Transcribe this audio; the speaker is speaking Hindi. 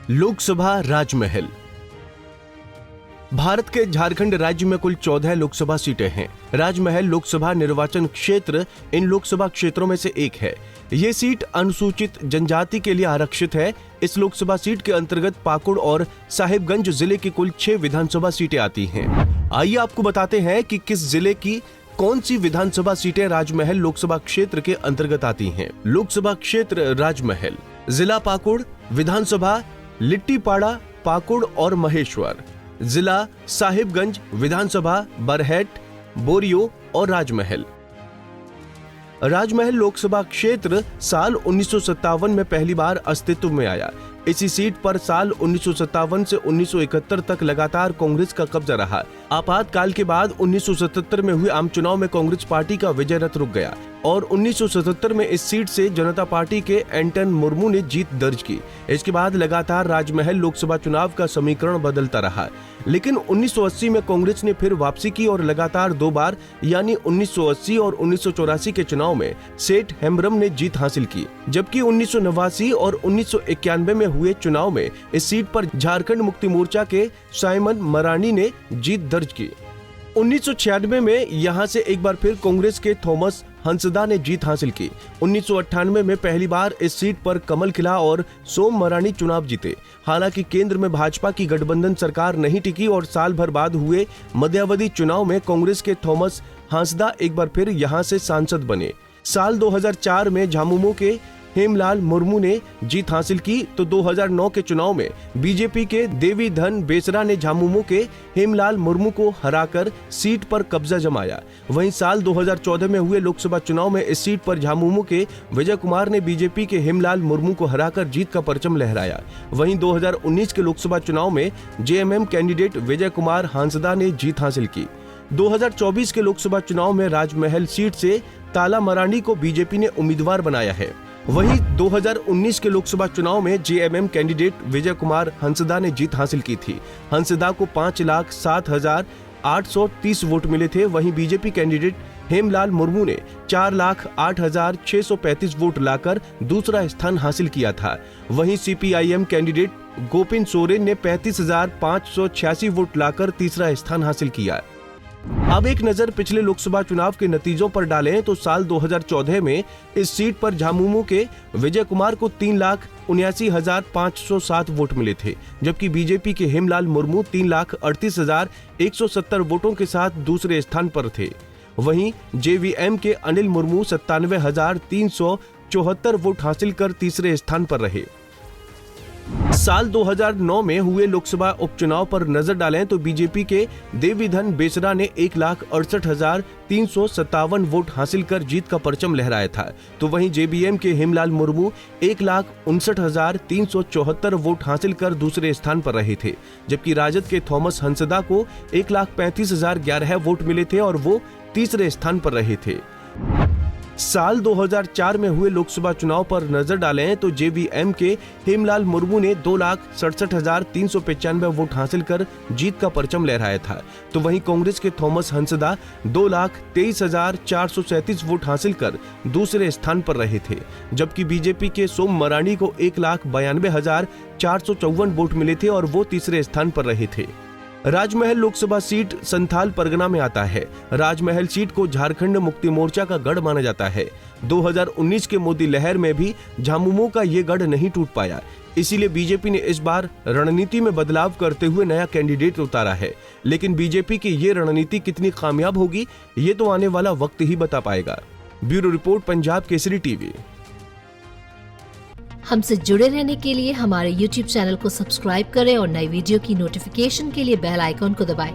लोकसभा राजमहल। भारत के झारखंड राज्य में कुल 14 लोकसभा सीटें हैं। राजमहल लोकसभा निर्वाचन क्षेत्र इन लोकसभा क्षेत्रों में से एक है। ये सीट अनुसूचित जनजाति के लिए आरक्षित है। इस लोकसभा सीट के अंतर्गत पाकुड़ और साहिबगंज जिले की कुल 6 विधानसभा सीटें आती हैं। आइए आपको बताते हैं कि किस जिले की कौन सी विधानसभा सीटें राजमहल लोकसभा क्षेत्र के अंतर्गत आती हैं। लोकसभा क्षेत्र राजमहल, जिला पाकुड़, विधानसभा लिट्टीपाड़ा, पाकुड़ और महेश्वर, जिला साहिबगंज, विधानसभा बरहेट, बोरियो और राजमहल। राजमहल लोकसभा क्षेत्र साल 1957 में पहली बार अस्तित्व में आया। इसी सीट पर साल 1957 से 1971 तक लगातार कांग्रेस का कब्जा रहा। आपातकाल के बाद 1977 में हुए आम चुनाव में कांग्रेस पार्टी का विजय रथ रुक गया और 1977 में इस सीट से जनता पार्टी के एंटन मुर्मू ने जीत दर्ज की। इसके बाद लगातार राजमहल लोकसभा चुनाव का समीकरण बदलता रहा, लेकिन 1980 में कांग्रेस ने फिर वापसी की और लगातार 2 बार यानी 1980 और 1984 के चुनाव में सेठ हेम्ब्रम ने जीत हासिल की, जबकि 1989 और 1991 में हुए चुनाव में इस सीट पर झारखंड मुक्ति मोर्चा के साइमन मरांडी ने जीत दर्ज की। 1996 में यहां से एक बार फिर कांग्रेस के थॉमस हंसदा ने जीत हासिल की। 1998 में पहली बार इस सीट पर कमल खिला और सोम मरांडी चुनाव जीते। हालांकि केंद्र में भाजपा की गठबंधन सरकार नहीं टिकी और साल भर बाद हुए मध्यावधि चुनाव में कांग्रेस के थॉमस हंसदा एक बार फिर यहां से सांसद बने। साल 2004 में झामुमो के हेमलाल मुर्मू ने जीत हासिल की तो 2009 के चुनाव में बीजेपी के देवीधन बेसरा ने झामुमो के हेमलाल मुर्मू को हराकर सीट पर कब्जा जमाया। वहीं साल 2014 में हुए लोकसभा चुनाव में इस सीट पर झामुमो के विजय कुमार ने बीजेपी के हेमलाल मुर्मू को हराकर जीत का परचम लहराया। वहीं 2019 के लोकसभा चुनाव में जेएमएम कैंडिडेट विजय कुमार हांसदा ने जीत हासिल की। 2024 के लोकसभा चुनाव में राजमहल सीट से ताला मरांडी को बीजेपी ने उम्मीदवार बनाया है। वहीं 2019 के लोकसभा चुनाव में जेएमएम कैंडिडेट विजय कुमार हंसदा ने जीत हासिल की थी। हंसदा को 5,07,830 वोट मिले थे। वहीं बीजेपी कैंडिडेट हेमलाल मुर्मू ने 4,08,635 वोट लाकर दूसरा स्थान हासिल किया था। वहीं सीपीआईएम कैंडिडेट गोपिन सोरेन ने 35,586 वोट लाकर तीसरा स्थान हासिल किया। अब एक नजर पिछले लोकसभा चुनाव के नतीजों पर डालें तो साल 2014 में इस सीट पर झामुमो के विजय कुमार को 3,79,507 वोट मिले थे, जबकि बीजेपी के हेमलाल मुर्मू 3,38,170 वोटों के साथ दूसरे स्थान पर थे। वहीं जेवीएम के अनिल मुर्मू 97,374 वोट हासिल कर तीसरे स्थान पर रहे। साल 2009 में हुए लोकसभा उपचुनाव पर नजर डालें तो बीजेपी के देवीधन बेसरा ने 1,68,357 वोट हासिल कर जीत का परचम लहराया था, तो वहीं जेबीएम के हेमलाल मुर्मू 1,59,374 वोट हासिल कर दूसरे स्थान पर रहे थे, जबकि राजद के थॉमस हंसदा को 1,35,011 वोट मिले थे और वो तीसरे स्थान पर रहे थे। साल 2004 में हुए लोकसभा चुनाव पर नजर डालें तो जेवीएम के हेमलाल मुर्मू ने 2,67,395 वोट हासिल कर जीत का परचम लहराया था, तो वहीं कांग्रेस के थॉमस हंसदा 2,23,437 वोट हासिल कर दूसरे स्थान पर रहे थे, जबकि बीजेपी के सोम मरांडी को 1,92,454 वोट मिले थे और वो तीसरे स्थान पर रहे थे। राजमहल लोकसभा सीट संथाल परगना में आता है। राजमहल सीट को झारखंड मुक्ति मोर्चा का गढ़ माना जाता है। 2019 के मोदी लहर में भी झामुमो का ये गढ़ नहीं टूट पाया, इसीलिए बीजेपी ने इस बार रणनीति में बदलाव करते हुए नया कैंडिडेट उतारा है। लेकिन बीजेपी की ये रणनीति कितनी कामयाब होगी, ये तो आने वाला वक्त ही बता पाएगा। Bureau report, Punjab Kesari TV. हमसे जुड़े रहने के लिए हमारे YouTube चैनल को सब्सक्राइब करें और नई वीडियो की नोटिफिकेशन के लिए बेल आइकॉन को दबाएं।